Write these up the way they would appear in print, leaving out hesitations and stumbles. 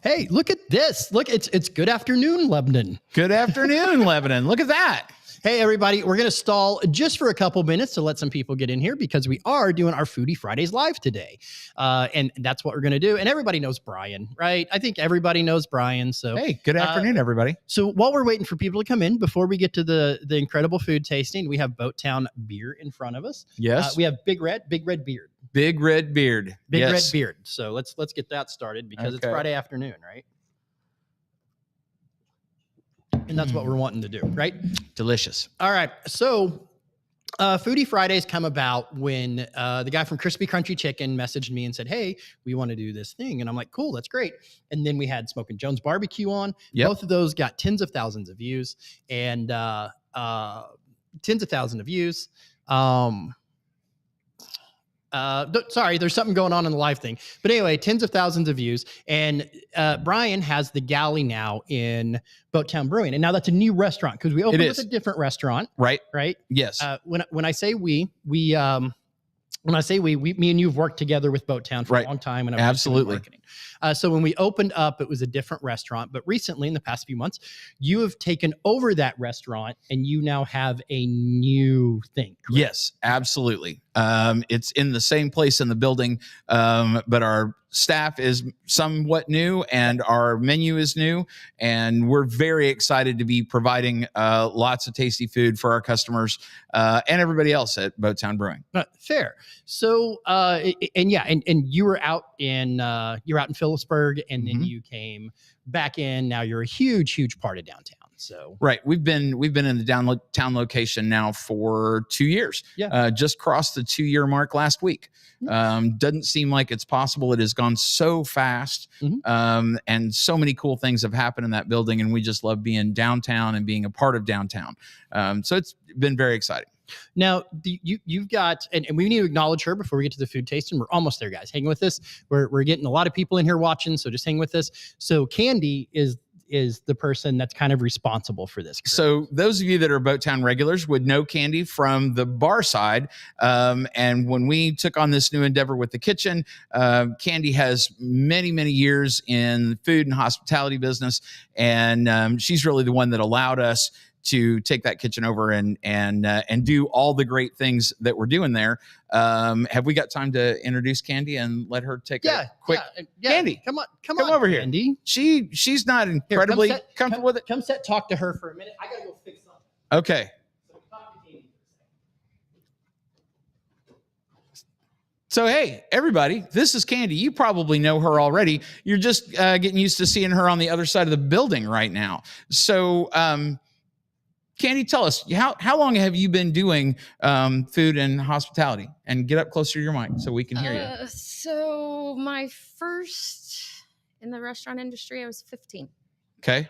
Hey, look at this. Look, it's good afternoon, Lebanon. Good afternoon, Lebanon. Look at that. Hey, everybody, we're going to stall just for a couple minutes to let some people get in here because we are doing our Foodie Fridays live today. And that's what we're going to do. And everybody knows Brian, right? I think everybody knows Brian. So, hey, good afternoon, everybody. So while we're waiting for people to come in, before we get to the incredible food tasting, we have Boat Town beer in front of us. Yes. We have Big Red Beard. Big red beard. Big Red Beard. So let's get that started because it's Friday afternoon, right? And that's what we're wanting to do, right? Delicious. All right. So Foodie Fridays come about when the guy from Crispy Crunchy Chicken messaged me and said, hey, we want to do this thing. And I'm like, cool, that's great. And then we had Smokin' Jones Barbecue on. Yep. Both of those got tens of thousands of views and tens of thousands of views. Sorry, there's something going on in the live thing. But anyway, tens of thousands of views. And Brian has the Galley now in Boat Town Brewing. And now that's a new restaurant because we opened with a different restaurant. Right. Right. Yes. When I say me and you have worked together with Boat Town for a long time. And absolutely. So when we opened up, it was a different restaurant. But recently, in the past few months, you have taken over that restaurant and you now have a new thing. Correct? Yes, absolutely. It's in the same place in the building, but our staff is somewhat new and our menu is new. And we're very excited to be providing lots of tasty food for our customers and everybody else at Boat Town Brewing. Fair. So, and you were out in Phillipsburg, and then you came back in. Now you're a huge part of downtown. So right, we've been in the downtown location now for 2 years. Yeah, just crossed the 2-year mark last week. Doesn't seem like it's possible. It has gone so fast, and so many cool things have happened in that building, and we just love being downtown and being a part of downtown. So it's been very exciting. Now, you've got, and we need to acknowledge her before we get to the food tasting. We're almost there, guys. Hang with us. We're getting a lot of people in here watching, so just hang with us. So Candy is the person that's kind of responsible for this. Correct? So those of you that are Boat Town regulars would know Candy from the bar side. And when we took on this new endeavor with the kitchen, Candy has many years in the food and hospitality business. And she's really the one that allowed us to take that kitchen over and do all the great things that we're doing there. Have we got time to introduce Candy and let her take a quick? Candy, come on over here. Candy. She's not incredibly comfortable with it. Come talk to her for a minute. I gotta go fix something. Okay. So, hey, everybody, this is Candy. You probably know her already. You're just getting used to seeing her on the other side of the building right now. So, Candy, tell us, how long have you been doing food and hospitality? And get up closer to your mic so we can hear you. So my first in the restaurant industry, I was 15. Okay.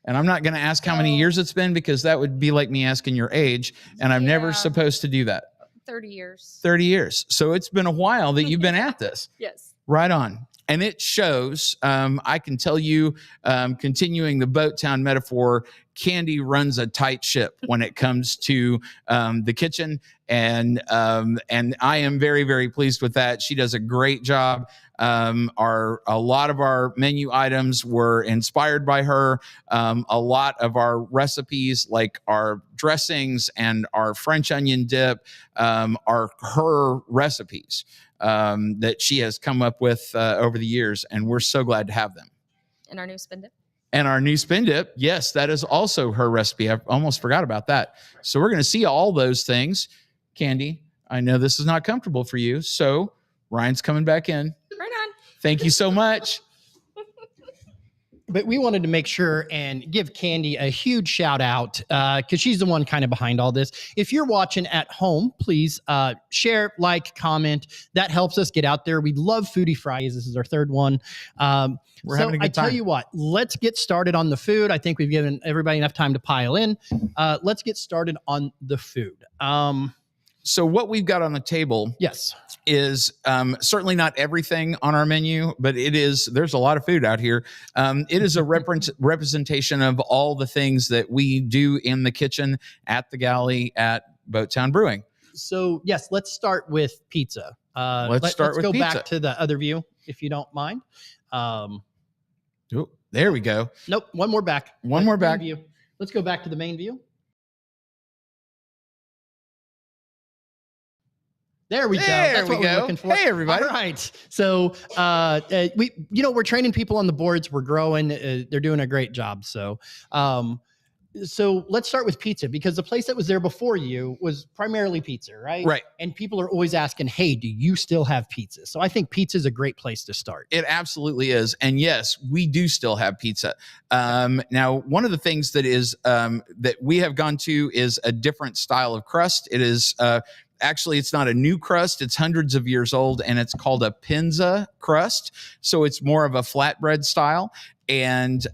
And I'm not going to ask how many years it's been because that would be like me asking your age. And I'm never supposed to do that. 30 years. 30 years. So it's been a while that you've been at this. Yes. Right on. And it shows. I can tell you, continuing the Boat Town metaphor, Candy runs a tight ship when it comes to the kitchen, and I am very pleased with that. She does a great job. A lot of our menu items were inspired by her. A lot of our recipes, like our dressings and our French onion dip, are her recipes that she has come up with over the years, and we're so glad to have them. And our new spin dip. And our new spin dip, yes, that is also her recipe. I almost forgot about that. So we're going to see all those things. Candy, I know this is not comfortable for you, so Ryan's coming back in. Right on. Thank you so much. But we wanted to make sure and give Candy a huge shout out because she's the one kind of behind all this. If you're watching at home, please share, like, comment. That helps us get out there. We love Foodie Fridays. This is our third one. We're having a good time. I tell you what, let's get started on the food. I think we've given everybody enough time to pile in. Let's get started on the food. So what we've got on the table is certainly not everything on our menu, but there's a lot of food out here. It is a representation of all the things that we do in the kitchen at the Galley at Boat Town Brewing. So yes, let's start with pizza. Let's go back to the other view, if you don't mind. Oh, there we go. Nope, one more back. One more Main back. view. Let's go back to the main view. There we go. That's what we're looking for. Hey, everybody. All right. So we're training people on the boards. We're growing. They're doing a great job. So let's start with pizza, because the place that was there before you was primarily pizza, right? Right. And people are always asking, hey, do you still have pizza? So I think pizza is a great place to start. It absolutely is. And yes, we do still have pizza. Now, one of the things that is that we have gone to is a different style of crust. It is actually, it's not a new crust. It's hundreds of years old, and it's called a pinza crust. So it's more of a flatbread style. And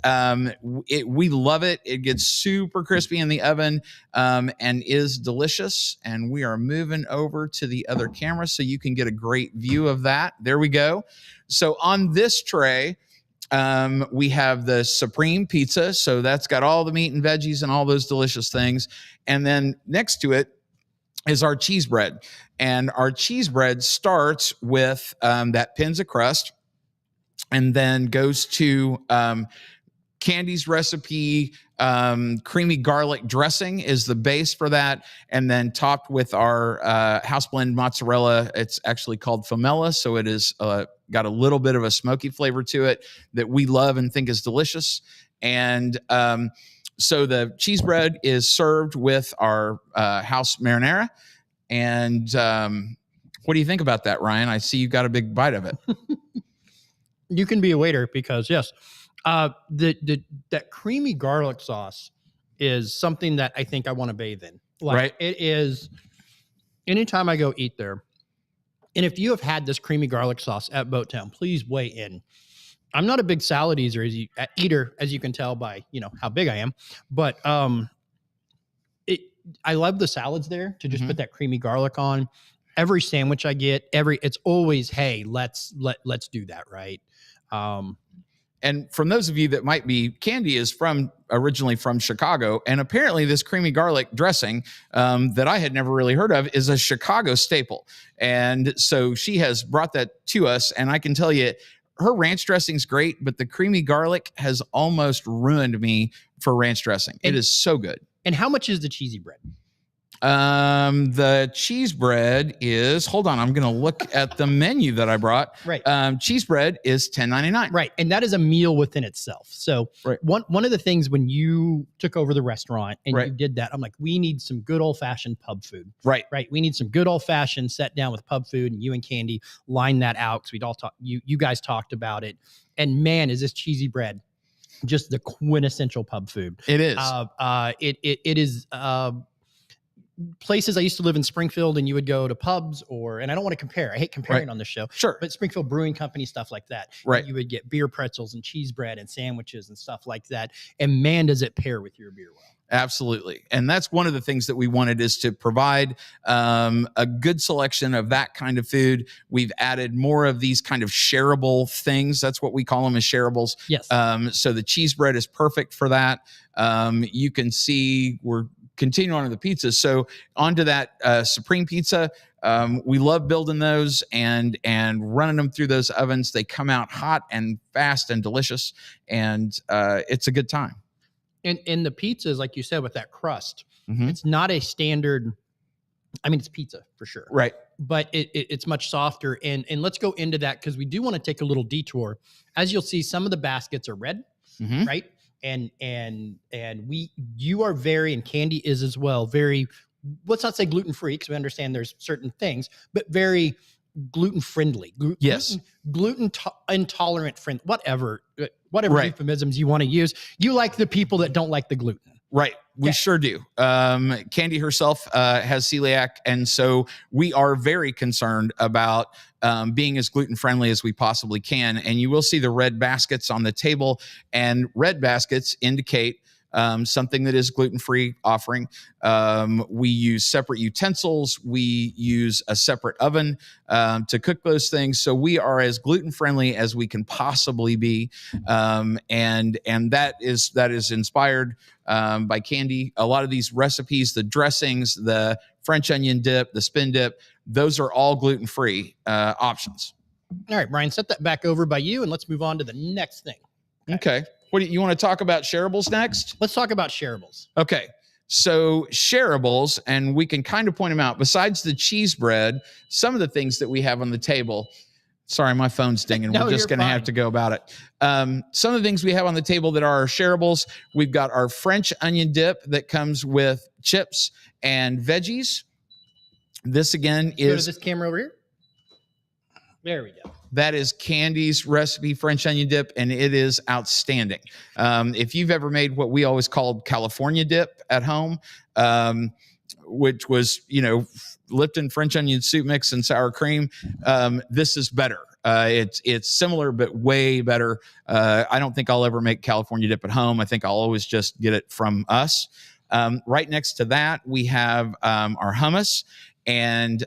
we love it. It gets super crispy in the oven and is delicious. And we are moving over to the other camera so you can get a great view of that. There we go. So on this tray, we have the Supreme Pizza. So that's got all the meat and veggies and all those delicious things. And then next to it is our cheese bread. And our cheese bread starts with that pinza crust, and then goes to Candy's recipe. Creamy garlic dressing is the base for that, and then topped with our house blend mozzarella. It's actually called Famella, so it is got a little bit of a smoky flavor to it that we love and think is delicious. And so the cheese bread is served with our house marinara. And what do you think about that, Ryan? I see you got a big bite of it. You can be a waiter, because yes, that creamy garlic sauce is something that I think I want to bathe in. Like, right. It is, anytime I go eat there, and if you have had this creamy garlic sauce at Boat Town, please weigh in. I'm not a big salad eater, as you can tell by how big I am, but I love the salads there to just put that creamy garlic on. Every sandwich I get, it's always, hey, let's do that, right? And from those of you that might be, Candy is originally from Chicago, and apparently this creamy garlic dressing that I had never really heard of is a Chicago staple. And so she has brought that to us, and I can tell you, her ranch dressing's great, but the creamy garlic has almost ruined me for ranch dressing. It is so good. And how much is the cheesy bread? The cheese bread is, hold on, I'm going to look at the menu that I brought. Right. Cheese bread is $10.99. Right. And that is a meal within itself. So one of the things when you took over the restaurant and you did that, I'm like, we need some good old fashioned pub food. Right. Right. We need some good old fashioned set down with pub food, and you and Candy line that out, because we'd all talk, you guys talked about it. And man, is this cheesy bread just the quintessential pub food. It is. It is places I used to live in Springfield, and you would go to pubs, and I don't want to compare. I hate comparing on the show. Sure. But Springfield Brewing Company, stuff like that. Right. You would get beer pretzels and cheese bread and sandwiches and stuff like that. And man, does it pair with your beer well. Absolutely. And that's one of the things that we wanted, is to provide a good selection of that kind of food. We've added more of these kind of shareable things. That's what we call them, as shareables. Yes. So the cheese bread is perfect for that. You can see we're continuing on to the pizzas. So onto that Supreme Pizza. We love building those and running them through those ovens. They come out hot and fast and delicious, and it's a good time. And the pizzas, like you said, with that crust, it's not a standard. I mean, it's pizza for sure, right? But it's much softer. And let's go into that, because we do want to take a little detour. As you'll see, some of the baskets are red, right? And you are very, and Candy is as well, very, let's not say gluten free, because we understand there's certain things, but very gluten friendly. Yes. Gluten intolerant friend, whatever euphemisms you want to use. You like the people that don't like the gluten. Right. We sure do. Candy herself has celiac. And so we are very concerned about being as gluten-friendly as we possibly can. And you will see the red baskets on the table, and red baskets indicate something that is gluten-free offering. We use separate utensils. We use a separate oven to cook those things. So we are as gluten-friendly as we can possibly be. And that is inspired by Candy. A lot of these recipes, the dressings, the French onion dip, the spin dip, those are all gluten-free options. All right, Brian, set that back over by you, and let's move on to the next thing. Okay. What do you want to talk about shareables next? Let's talk about shareables. Okay. So shareables, and we can kind of point them out. Besides the cheese bread, some of the things that we have on the table. Sorry, my phone's dinging. No, We're just going to have to go about it. Some of the things we have on the table that are our shareables, we've got our French onion dip that comes with chips and veggies. This again Go to is this camera over here. There we go. that is Candy's recipe French onion dip, and it is outstanding. If you've ever made what we always called California dip at home, which was, Lipton French onion soup mix and sour cream, this is better. It's similar, but way better. I don't think I'll ever make California dip at home. I think I'll always just get it from us. Right next to that, we have our hummus and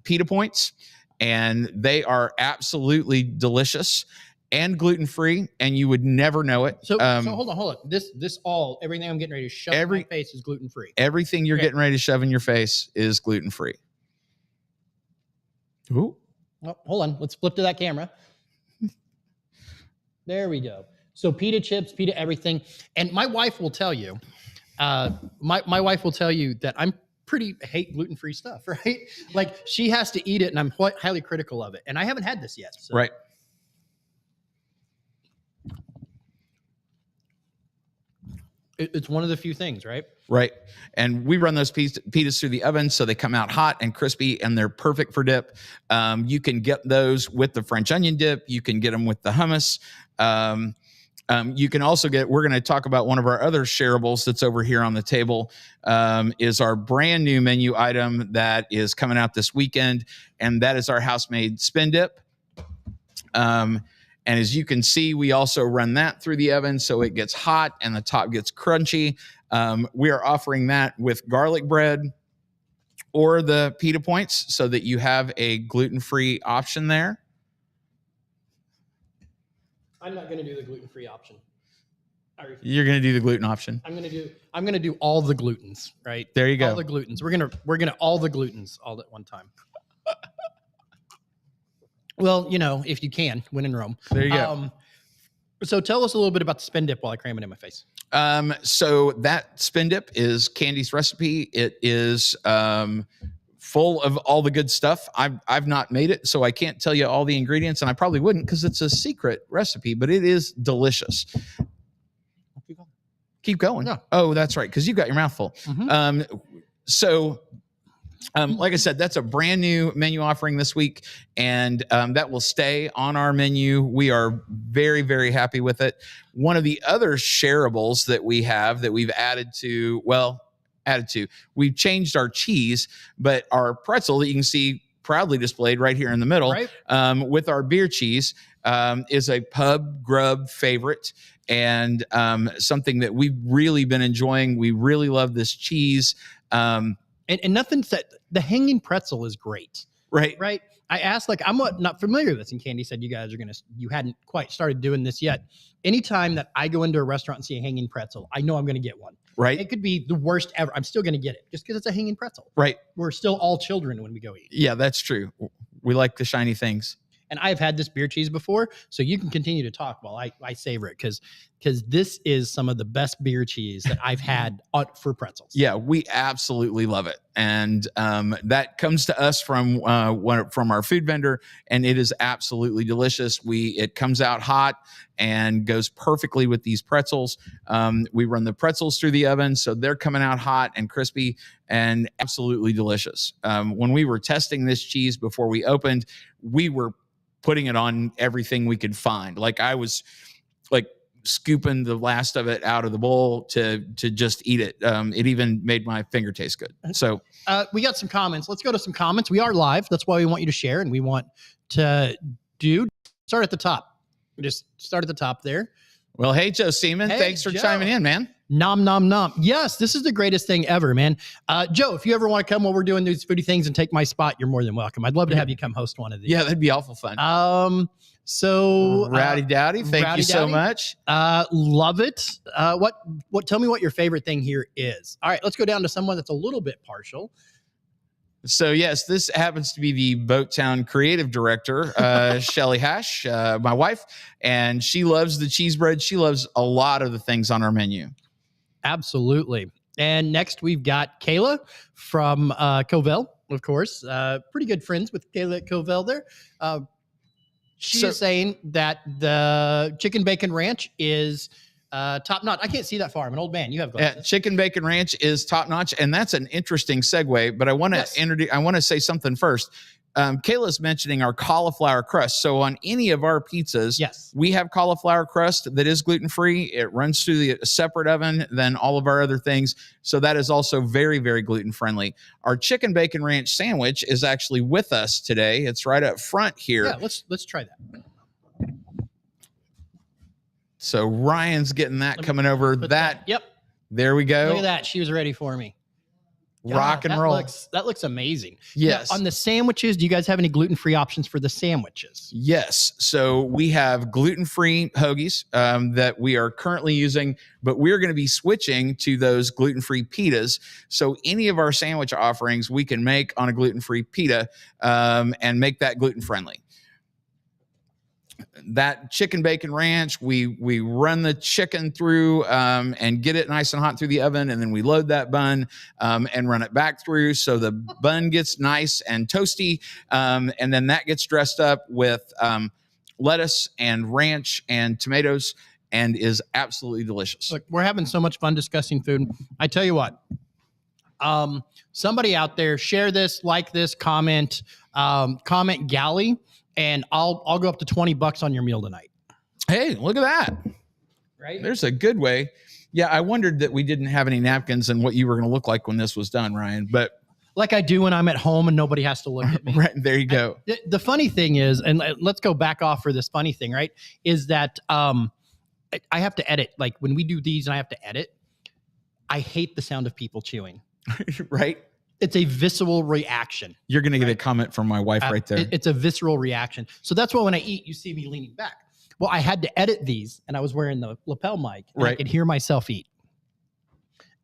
pita points, and they are absolutely delicious and gluten-free, and you would never know it. So hold on. Everything I'm getting ready to shove in my face is gluten-free. Everything you're getting ready to shove in your face is gluten-free. Ooh. Oh, hold on. Let's flip to that camera. There we go. So pita chips, pita everything. And my wife will tell you, my wife will tell you that I'm hate gluten-free stuff, right? Like she has to eat it, and I'm highly critical of it. And I haven't had this yet. So. Right. It's one of the few things, right? Right. And we run those pitas through the oven so they come out hot and crispy, and they're perfect for dip. You can get those with the French onion dip. You can get them with the hummus. You can also we're going to talk about one of our other shareables that's over here on the table, is our brand new menu item that is coming out this weekend, and that is our house-made spin dip. And as you can see, we also run that through the oven so it gets hot and the top gets crunchy. We are offering that with garlic bread or the pita points so that you have a gluten-free option there. I'm not going to do the gluten-free option. You're going to do the gluten option. I'm going to do all the glutens, right? There you go. All the glutens. We're going to all the glutens all at one time. Well, if you can, when in Rome. There you go. So tell us a little bit about the spin dip while I cram it in my face. So that spin dip is Candy's recipe. It is full of all the good stuff. I've not made it, so I can't tell you all the ingredients, and I probably wouldn't because it's a secret recipe, but it is delicious. Keep going. No. Oh, that's right, because you've got your mouth full. Mm-hmm. Like I said, that's a brand new menu offering this week, and that will stay on our menu. We are very, very happy with it. One of the other shareables that we have that we've we've changed our cheese, but our pretzel that you can see proudly displayed right here in the middle, right, with our beer cheese, is a pub grub favorite, and something that we've really been enjoying. We really love this cheese. And nothing said, the hanging pretzel is great. Right. I asked, I'm not familiar with this, and Candy said you hadn't quite started doing this yet. Anytime that I go into a restaurant and see a hanging pretzel, I know I'm going to get one. Right. It could be the worst ever. I'm still going to get it just because it's a hanging pretzel. Right. We're still all children when we go eat. Yeah, that's true. We like the shiny things. And I've had this beer cheese before, so you can continue to talk while I savor it, because this is some of the best beer cheese that I've had for pretzels. Yeah, we absolutely love it, and that comes to us from our food vendor, and it is absolutely delicious. It comes out hot and goes perfectly with these pretzels. We run the pretzels through the oven, so they're coming out hot and crispy and absolutely delicious. When we were testing this cheese before we opened, we were putting it on everything we could find. Like I was scooping the last of it out of the bowl to just eat it. It even made my finger taste good. So we got some comments. Let's go to some comments. We are live. That's why we want you to share, and we want to start at the top. Just start at the top there. Well, hey, Joe Seaman, thanks for chiming in, man. Nom, nom, nom. Yes, this is the greatest thing ever, man. Joe, if you ever want to come while we're doing these foodie things and take my spot, you're more than welcome. I'd love to have you come host one of these. Yeah, that'd be awful fun. So Rowdy Dowdy, thank you so much. Love it. Tell me what your favorite thing here is. All right, let's go down to someone that's a little bit partial. So yes, this happens to be the Boat Town creative director, Shelly Hash, my wife, and she loves the cheese bread. She loves a lot of the things on our menu. Absolutely. And next we've got Kayla from Covell, of course. Pretty good friends with Kayla at Covell there. She is saying that the chicken bacon ranch is top notch. I can't see that far. I'm an old man. You have glasses. Chicken bacon ranch is top notch, and that's an interesting segue. But I want to introduce. I want to say something first. Kayla's mentioning our cauliflower crust. So on any of our pizzas, yes, we have cauliflower crust that is gluten-free. It runs through the separate oven than all of our other things. So that is also very, very gluten-friendly. Our chicken bacon ranch sandwich is actually with us today. It's right up front here. Yeah, let's try that. So Ryan's getting that coming over. Yep. There we go. Look at that. She was ready for me. Rock and roll. That looks amazing. Yes. Now, on the sandwiches, do you guys have any gluten-free options for the sandwiches? Yes. So we have gluten-free hoagies that we are currently using, but we're going to be switching to those gluten-free pitas. So any of our sandwich offerings we can make on a gluten-free pita and make that gluten-friendly. That chicken bacon ranch, we run the chicken through and get it nice and hot through the oven, and then we load that bun and run it back through so the bun gets nice and toasty, and then that gets dressed up with lettuce and ranch and tomatoes and is absolutely delicious. Look, we're having so much fun discussing food. I tell you what, somebody out there, share this, like this, comment Galley, and I'll go up to $20 on your meal tonight. Hey, look at that. Right? There's a good way. Yeah, I wondered that we didn't have any napkins and what you were going to look like when this was done, Ryan. But like I do when I'm at home and nobody has to look at me. Right, there you go. The funny thing is, and let's go back off for this funny thing, right? Is that I have to edit. Like when we do these and I have to edit, I hate the sound of people chewing. Right? It's a visceral reaction. You're going to get a comment from my wife right there. It's a visceral reaction. So that's why when I eat, you see me leaning back. Well, I had to edit these, and I was wearing the lapel mic, and I could hear myself eat.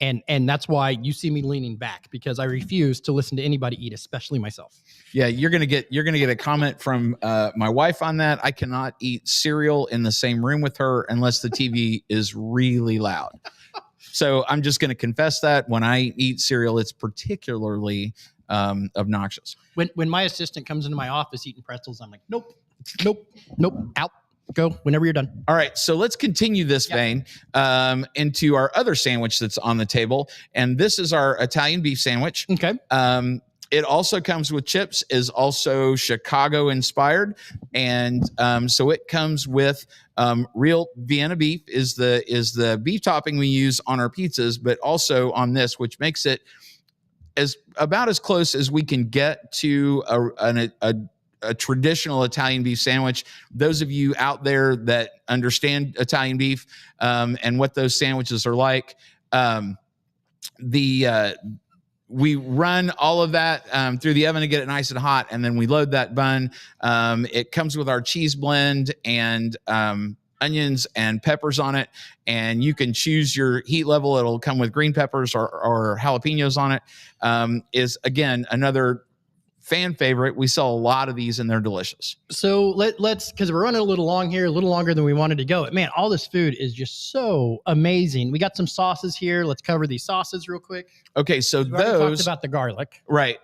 And that's why you see me leaning back, because I refuse to listen to anybody eat, especially myself. Yeah, you're gonna get a comment from my wife on that. I cannot eat cereal in the same room with her unless the TV is really loud. So I'm just going to confess that when I eat cereal, it's particularly obnoxious. When my assistant comes into my office eating pretzels, I'm like, nope, out, go whenever you're done. All right, so let's continue this vein into our other sandwich that's on the table, and this is our Italian beef sandwich. Okay. It also comes with chips, is also Chicago inspired, and so it comes with real Vienna beef is the beef topping we use on our pizzas, but also on this, which makes it about as close as we can get to a traditional Italian beef sandwich. Those of you out there that understand Italian beef and what those sandwiches are like, we run all of that through the oven to get it nice and hot, and then we load that bun. It comes with our cheese blend and onions and peppers on it, and you can choose your heat level. It'll come with green peppers or jalapenos on it. Is again another fan favorite. We sell a lot of these and they're delicious. So let's, because we're running a little long here, a little longer than we wanted to go. Man, all this food is just so amazing. We got some sauces here. Let's cover these sauces real quick. Okay, so we talked about the garlic. Right.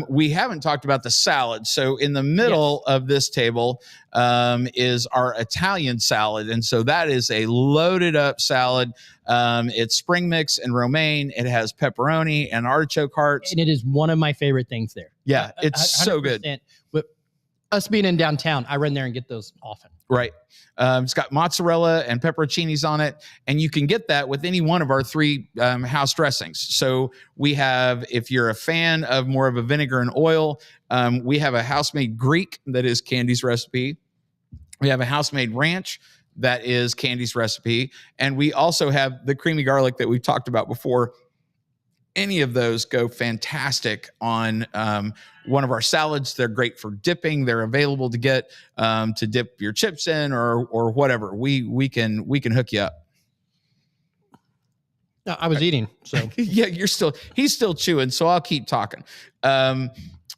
We haven't talked about the salad. So in the middle of this table is our Italian salad. And so that is a loaded up salad. It's spring mix and romaine. It has pepperoni and artichoke hearts. And it is one of my favorite things there. Yeah, it's so good. But us being in downtown, I run there and get those often. Right. It's got mozzarella and pepperoncinis on it, and you can get that with any one of our three house dressings. So we have, if you're a fan of more of a vinegar and oil, we have a house-made Greek that is Candy's recipe. We have a house-made ranch that is Candy's recipe, and we also have the creamy garlic that we've talked about before. Any of those go fantastic on one of our salads. They're great for dipping. They're available to get to dip your chips in or whatever. We can hook you up. No, I was eating. So Yeah, he's still chewing, so I'll keep talking.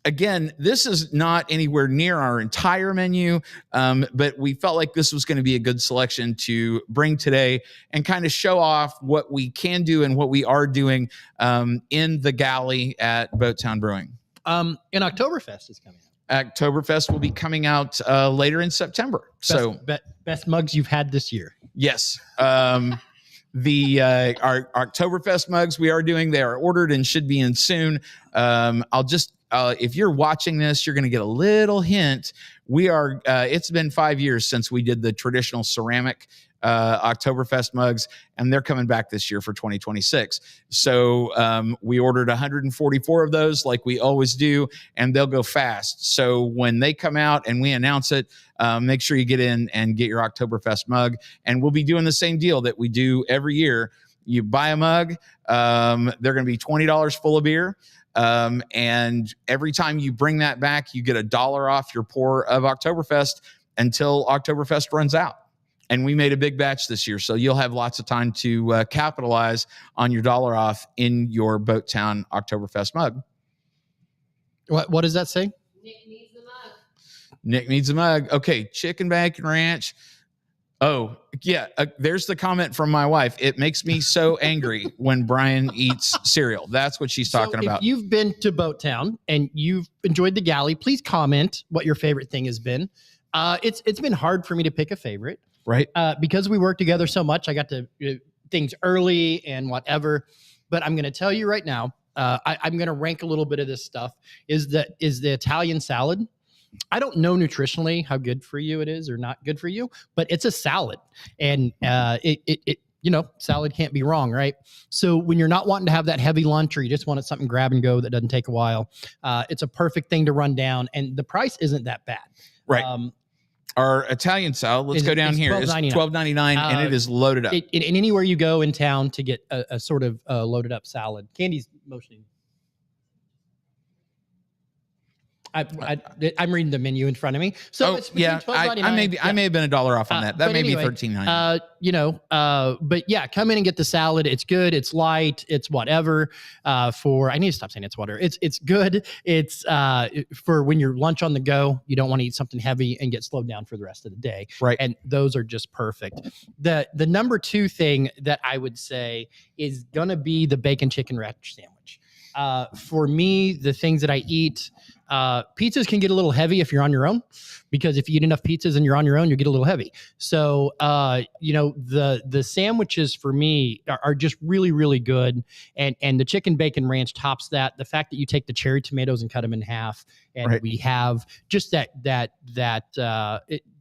Again, this is not anywhere near our entire menu, but we felt like this was going to be a good selection to bring today and kind of show off what we can do and what we are doing in the Galley at Boat Town Brewing. And Oktoberfest is coming out. Oktoberfest will be coming out later in September. Best mugs you've had this year. Yes. Our Oktoberfest mugs we are doing, they are ordered and should be in soon. If you're watching this, you're going to get a little hint. It's been 5 years since we did the traditional ceramic Oktoberfest mugs, and they're coming back this year for 2026. So we ordered 144 of those like we always do, and they'll go fast. So when they come out and we announce it, make sure you get in and get your Oktoberfest mug. And we'll be doing the same deal that we do every year. You buy a mug, they're going to be $20 full of beer. And every time you bring that back, you get $1 off your pour of Oktoberfest until Oktoberfest runs out. And we made a big batch this year, so you'll have lots of time to capitalize on your $1 off in your Boat Town Oktoberfest mug. What does that say? Nick needs the mug. Nick needs a mug. Okay, chicken bacon ranch. Oh, yeah. There's the comment from my wife. It makes me so angry when Brian eats cereal. That's what she's talking about. If you've been to Boat Town and you've enjoyed the Galley, please comment what your favorite thing has been. It's been hard for me to pick a favorite. Right. Because we work together so much, I got to things early and whatever. But I'm going to tell you right now, I'm going to rank a little bit of this stuff. Is the Italian salad. I don't know nutritionally how good for you it is or not good for you, but it's a salad, and salad can't be wrong, right? So when you're not wanting to have that heavy lunch, or you just wanted something grab and go that doesn't take a while, it's a perfect thing to run down, and the price isn't that bad. Right. Our Italian salad, let's go down here. It's $12.99, and it is loaded up. And anywhere you go in town to get a sort of loaded up salad. Candy's motioning. I'm reading the menu in front of me. So it's I may have been $1 off on that. That may be $13.99. But yeah, come in and get the salad. It's good. It's light. It's whatever. I need to stop saying it's whatever. It's good. It's for when you're lunch on the go. You don't want to eat something heavy and get slowed down for the rest of the day. Right. And those are just perfect. The number 2 thing that I would say is gonna be the bacon chicken ranch sandwich. For me, the things that I eat, pizzas can get a little heavy if you're on your own, because if you eat enough pizzas and you're on your own, you get a little heavy. So, the sandwiches for me are just really, really good. And the chicken bacon ranch tops that. The fact that you take the cherry tomatoes and cut them in half, and we have just the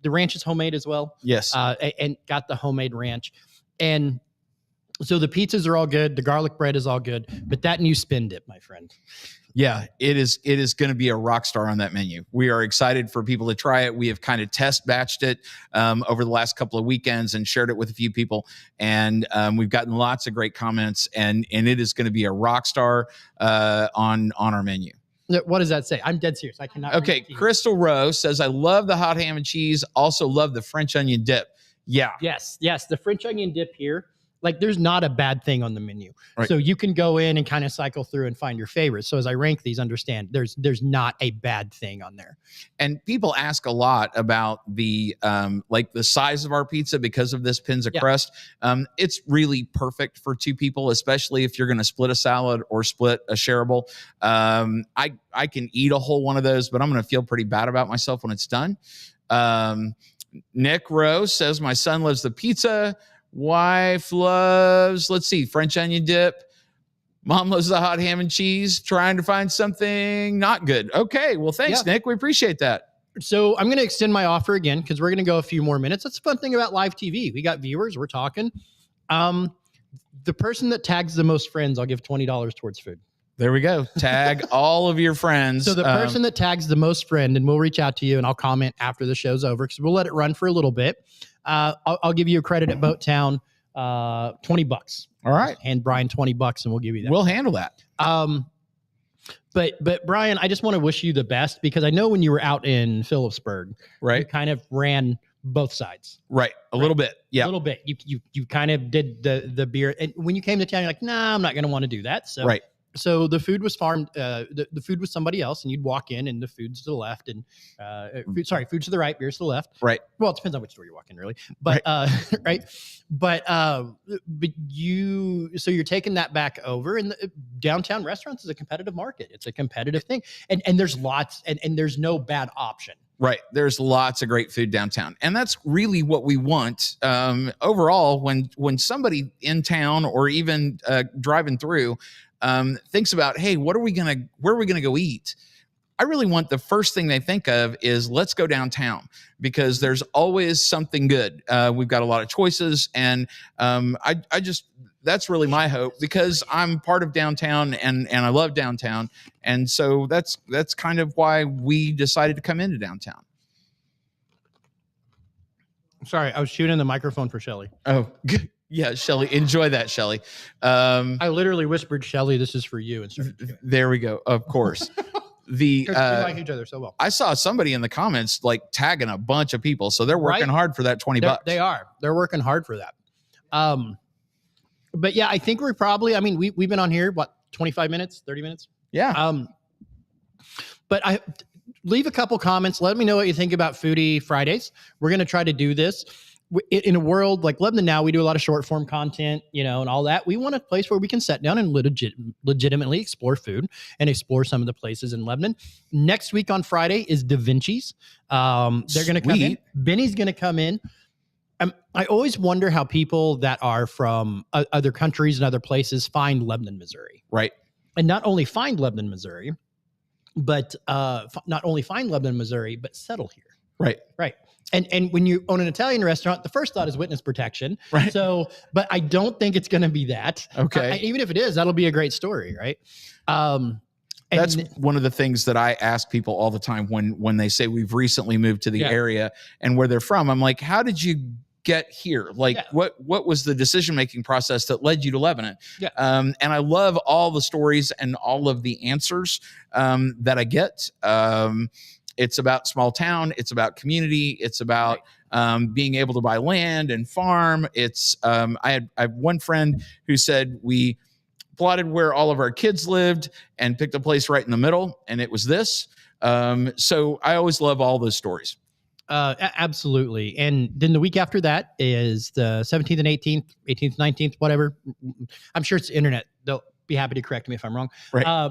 ranch is homemade as well. Yes. And got the homemade ranch. And so the pizzas are all good. The garlic bread is all good, but that new spin dip, my friend. Yeah, it is going to be a rock star on that menu. We are excited for people to try it. We have kind of test batched it over the last couple of weekends and shared it with a few people. And we've gotten lots of great comments, and it is going to be a rock star on our menu. What does that say? I'm dead serious. I cannot. Okay, Crystal Rose says, I love the hot ham and cheese. Also love the French onion dip. Yeah. Yes. The French onion dip here. Like, there's not a bad thing on the menu. Right. So you can go in and kind of cycle through and find your favorites. So as I rank these, understand there's not a bad thing on there. And people ask a lot about the the size of our pizza because of this pins of crust. It's really perfect for 2 people, especially if you're going to split a salad or split a shareable. I can eat a whole one of those, but I'm going to feel pretty bad about myself when it's done. Nick Rose says, my son loves the pizza. Wife loves, French onion dip. Mom loves the hot ham and cheese. Trying to find something not good. Okay, well, thanks, Nick. We appreciate that. So I'm going to extend my offer again because we're going to go a few more minutes. That's the fun thing about live TV. We got viewers. We're talking. The person that tags the most friends, I'll give $20 towards food. There we go. Tag all of your friends. So the person that tags the most friend, and we'll reach out to you, and I'll comment after the show's over because we'll let it run for a little bit. I'll give you a credit at Boat Town, $20. All right. And Brian $20, and we'll give you that. We'll handle that. But Brian, I just want to wish you the best because I know when you were out in Phillipsburg, right, you kind of ran both sides. Right. A little bit. Yeah. A little bit. You kind of did the beer. And when you came to town, you're like, nah, I'm not going to want to do that. So, Right. So the food was farmed, the food was somebody else, and you'd walk in and the food's to the left and, food's to the right, beer's to the left. Right. Well, it depends on which store you walk in really, but, right. But so you're taking that back over, and the downtown restaurants is a competitive market. It's a competitive thing. And there's lots, and there's no bad option. Right. There's lots of great food downtown. And that's really what we want. Overall, when somebody in town or even driving through thinks about, hey, where are we going to go eat? I really want the first thing they think of is let's go downtown, because there's always something good. We've got a lot of choices, and that's really my hope, because I'm part of downtown and I love downtown. And so that's kind of why we decided to come into downtown. Sorry, I was shooting the microphone for Shelly. Oh, good. Yeah, Shelly, enjoy that, Shelly. I literally whispered, Shelly, this is for you. And there we go. Of course. We like each other so well. I saw somebody in the comments like tagging a bunch of people, so they're working hard for that $20. They are. They're working hard for that. But yeah, I think we're probably. I mean, we've been on here 25 minutes, 30 minutes. Yeah. But I leave a couple comments. Let me know what you think about Foodie Fridays. We're gonna try to do this. In a world like Lebanon now, we do a lot of short form content, and all that. We want a place where we can sit down and legitimately explore food and explore some of the places in Lebanon. Next week on Friday is Da Vinci's. They're going to come in. Benny's going to come in. I always wonder how people that are from other countries and other places find Lebanon, Missouri. Right. And not only find Lebanon, Missouri, but settle here. Right. Right. And when you own an Italian restaurant, the first thought is witness protection. Right. So, but I don't think it's going to be that. Okay. Even if it is, that'll be a great story, right? That's one of the things that I ask people all the time when they say we've recently moved to the area and where they're from. I'm like, how did you get here? Like, what was the decision-making process that led you to Lebanon? Yeah. And I love all the stories and all of the answers that I get. It's about small town. It's about community. It's about being able to buy land and farm. It's I have one friend who said we plotted where all of our kids lived and picked a place right in the middle, and it was this. So I always love all those stories. Absolutely. And then the week after that is the 17th and 18th, 19th, whatever. I'm sure it's internet. They'll be happy to correct me if I'm wrong. Right.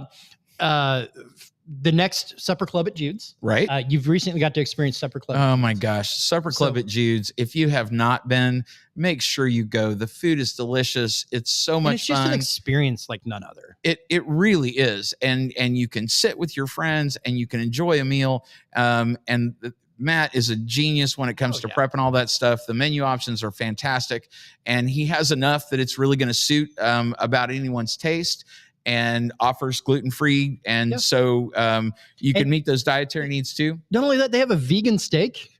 The next Supper Club at Jude's. Right. You've recently got to experience Supper Club. Oh my gosh. Supper Club at Jude's. If you have not been, make sure you go. The food is delicious. It's so much fun. It's just an experience like none other. It really is. And you can sit with your friends and you can enjoy a meal. Matt is a genius when it comes to prepping all that stuff. The menu options are fantastic. And he has enough that it's really going to suit about anyone's taste. And offers gluten-free. And so you can meet those dietary needs too. Not only that, they have a vegan steak.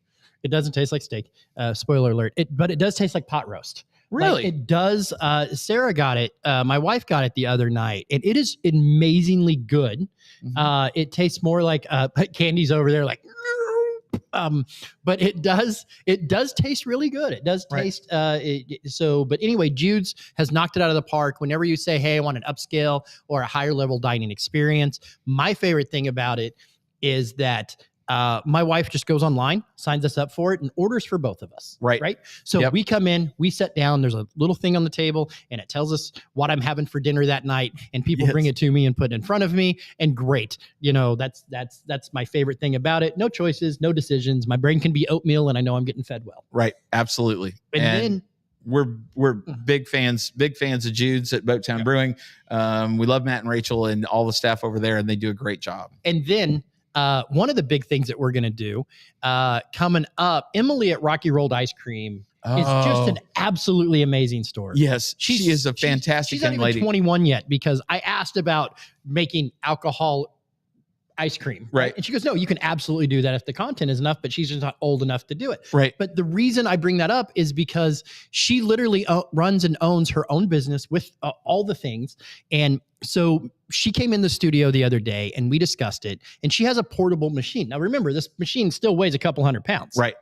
It doesn't taste like steak. Spoiler alert. But it does taste like pot roast. Really? Like it does. Sarah got it. My wife got it the other night. And it is amazingly good. Mm-hmm. It tastes more like Candy's over there like... but it does taste really good. It does taste but anyway, Jude's has knocked it out of the park. Whenever you say, hey, I want an upscale or a higher level dining experience, my favorite thing about it is that my wife just goes online, signs us up for it, and orders for both of us. Right. So we come in, we sit down, there's a little thing on the table, and it tells us what I'm having for dinner that night, and people bring it to me and put it in front of me, and great. That's my favorite thing about it. No choices, no decisions. My brain can be oatmeal, and I know I'm getting fed well. Right. Absolutely. And then we're big fans of Jude's at Boat Town Brewing. We love Matt and Rachel and all the staff over there, and they do a great job. And then one of the big things that we're going to do coming up, Emily at Rocky Rolled Ice Cream is just an absolutely amazing store. Yes, she is a fantastic young lady. She's not even 21 yet, because I asked about making alcohol ice cream. Right. And she goes, no, you can absolutely do that if the content is enough, but she's just not old enough to do it. Right. But the reason I bring that up is because she literally runs and owns her own business with all the things. And so she came in the studio the other day and we discussed it, and she has a portable machine. Now remember, this machine still weighs a couple 100 pounds. Right.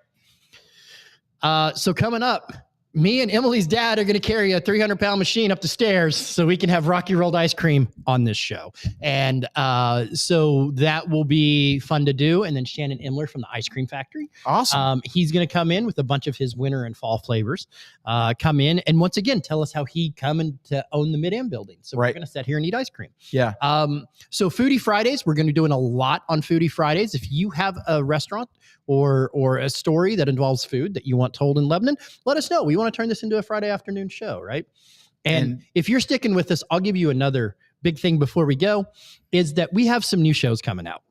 So coming up, me and Emily's dad are going to carry a 300-pound machine up the stairs so we can have Rocky Rolled ice cream on this show. And so that will be fun to do. And then Shannon Imler from the Ice Cream Factory. Awesome. He's going to come in with a bunch of his winter and fall flavors. Come in and once again, tell us how he come to own the Mid-Am building. So we're going to sit here and eat ice cream. Yeah. So Foodie Fridays, we're going to be doing a lot on Foodie Fridays. If you have a restaurant or a story that involves food that you want told in Lebanon, let us know. We want to turn this into a Friday afternoon show, right? And if you're sticking with us, I'll give you another big thing before we go, is that we have some new shows coming out.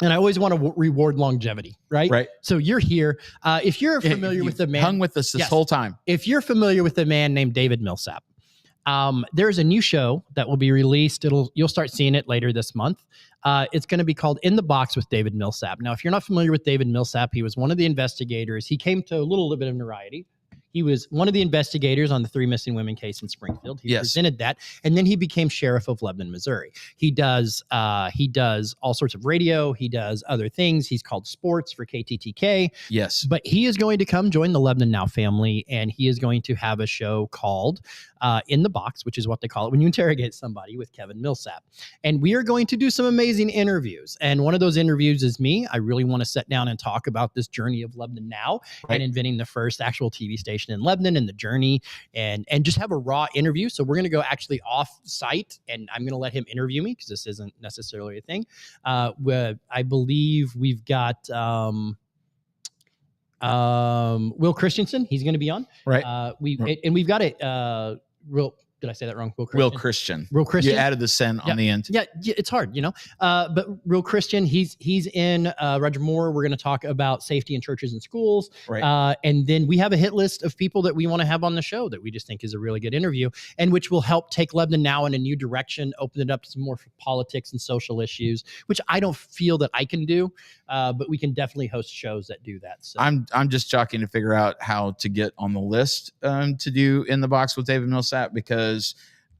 And I always want to reward longevity, right? Right. So you're here. If you're familiar with the man, hung with us this whole time. If you're familiar with a man named David Millsap, there's a new show that will be released. You'll start seeing it later this month. It's going to be called In the Box with David Millsap. Now, if you're not familiar with David Millsap, he was one of the investigators. He came to a little bit of notoriety. He was one of the investigators on the 3 missing women case in Springfield. He presented that, and then he became sheriff of Lebanon, Missouri. He does all sorts of radio. He does other things. He's called sports for KTTK. Yes, but he is going to come join the Lebanon Now family, and he is going to have a show called In the Box, which is what they call it when you interrogate somebody, with Kevin Millsap. And we are going to do some amazing interviews. And one of those interviews is me. I really want to sit down and talk about this journey of Lebanon Now and inventing the first actual TV station in Lebanon and the journey, and just have a raw interview. So we're going to go actually off site, and I'm going to let him interview me because this isn't necessarily a thing. I believe we've got Will Christensen. He's going to be on. Right. And we've got a real. Did I say that wrong? Will Christian. Real Christian. You added the sen on the end. Yeah, it's hard, but Real Christian, he's in Roger Moore. We're going to talk about safety in churches and schools. Right. And then we have a hit list of people that we want to have on the show that we just think is a really good interview, and which will help take Lebanon Now in a new direction, open it up to some more politics and social issues, which I don't feel that I can do, but we can definitely host shows that do that. So I'm just jockeying to figure out how to get on the list to do In the Box with David Millsap, because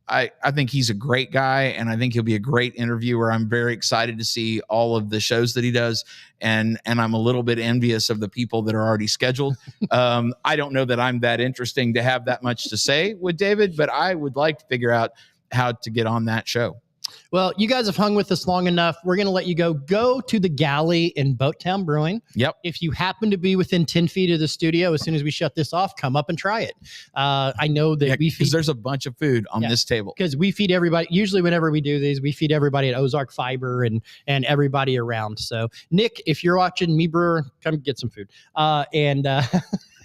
I think he's a great guy, and I think he'll be a great interviewer. I'm very excited to see all of the shows that he does, and I'm a little bit envious of the people that are already scheduled. I don't know that I'm that interesting to have that much to say with David, but I would like to figure out how to get on that show. Well, you guys have hung with us long enough. We're going to let you go to the Galley in Boat Town Brewing. Yep. If you happen to be within 10 feet of the studio, as soon as we shut this off, come up and try it. I know that we feed, because there's a bunch of food on this table. Because we feed everybody. Usually whenever we do these, we feed everybody at Ozark Fiber and everybody around. So Nick, if you're watching me brewer, come get some food.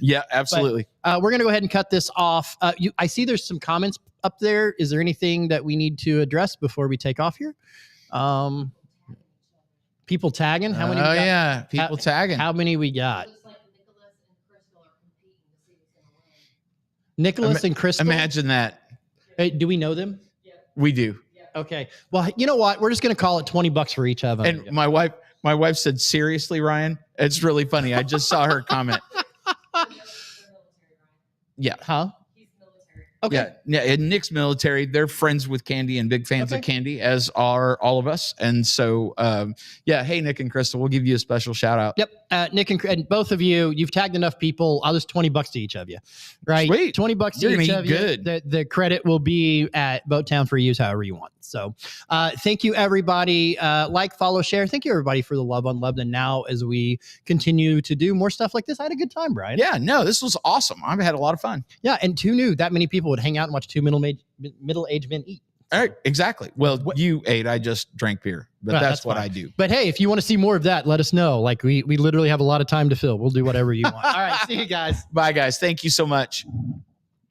Yeah, absolutely. But, we're going to go ahead and cut this off. I see there's some comments up there. Is there anything that we need to address before we take off here? People tagging? How many? People tagging. How many we got? Nicholas and Crystal. Imagine that. Hey, do we know them? We do. Okay. Well, you know what? We're just going to call it $20 for each of them. And my wife said, "Seriously, Ryan?" It's really funny. I just saw her comment. Yeah. Huh? Okay. Yeah. And Nick's military. They're friends with Candy and big fans of Candy, as are all of us. And so, hey, Nick and Crystal, we'll give you a special shout out. Yep. Nick and both of you, you've tagged enough people. I'll just $20 to each of you. Right. Sweet. $20 You're to each gonna of eat you. good. The credit will be at Boat Town for use however you want. So thank you, everybody. Follow, share. Thank you, everybody, for the love on Lebanon Now as we continue to do more stuff like this. I had a good time, Brian. Yeah, no, this was awesome. I've had a lot of fun. Yeah, and who knew that many people would hang out and watch two middle-aged men eat? All right, exactly. Well, you ate. I just drank beer, but that's what I do. But hey, if you want to see more of that, let us know. Like we literally have a lot of time to fill. We'll do whatever you want. All right, see you guys. Bye, guys. Thank you so much.